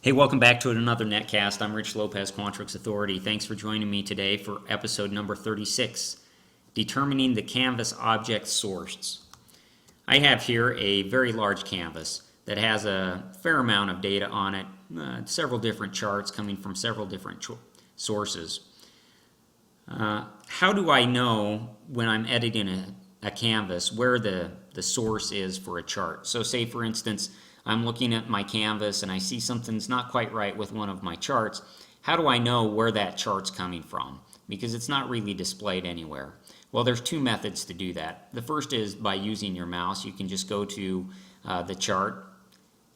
Hey, welcome back to another Netcast. I'm Rich Lopez, Quantrix Authority. Thanks for joining me today for episode number 36, Determining the Canvas Object Source. I have here a very large canvas that has a fair amount of data on it, several different charts coming from several different sources. How do I know when I'm editing a canvas where the source is for a chart? So say, for instance, I'm looking at my canvas and I see something's not quite right with one of my charts. How do I know where that chart's coming from? Because it's not really displayed anywhere. Well, there's two methods to do that. The first is by using your mouse. You can just go to the chart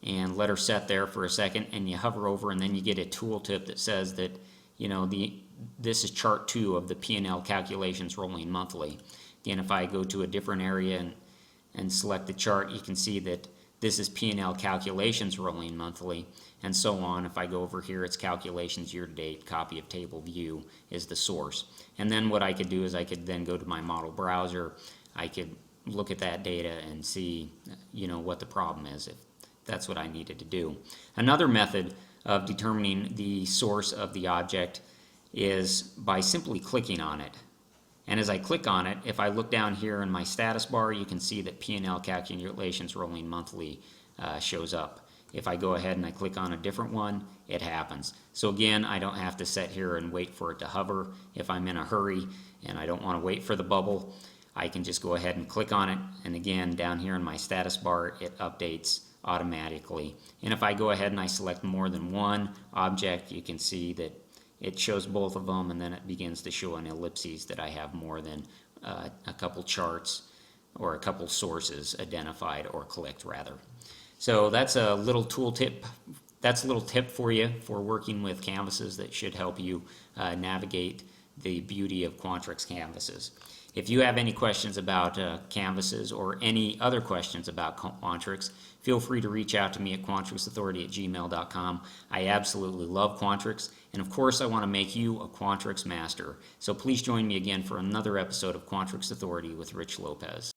and let her set there for a second, and you hover over, and then you get a tooltip that says that, this is chart 2 of the P&L calculations rolling monthly. Again, if I go to a different area and select the chart, you can see that this is P&L calculations rolling monthly, and so on. If I go over here, it's calculations year to date, copy of table view is the source. And then what I could do is I could then go to my model browser. I could look at that data and see, what the problem is, if that's what I needed to do. Another method of determining the source of the object is by simply clicking on it. And as I click on it, if I look down here in my status bar, you can see that P&L calculations rolling monthly shows up. If I go ahead and I click on a different one, it happens. So again, I don't have to sit here and wait for it to hover. If I'm in a hurry and I don't want to wait for the bubble, I can just go ahead and click on it. And again, down here in my status bar, it updates automatically. And if I go ahead and I select more than one object, you can see that it shows both of them, and then it begins to show an ellipses that I have more than a couple charts or a couple sources identified, or clicked rather. So that's a little tool tip. That's a little tip for you for working with canvases that should help you navigate the beauty of Quantrix canvases. If you have any questions about canvases or any other questions about Quantrix, feel free to reach out to me at quantrixauthority@gmail.com. I absolutely love Quantrix, and of course I want to make you a Quantrix master. So please join me again for another episode of Quantrix Authority with Rich Lopez.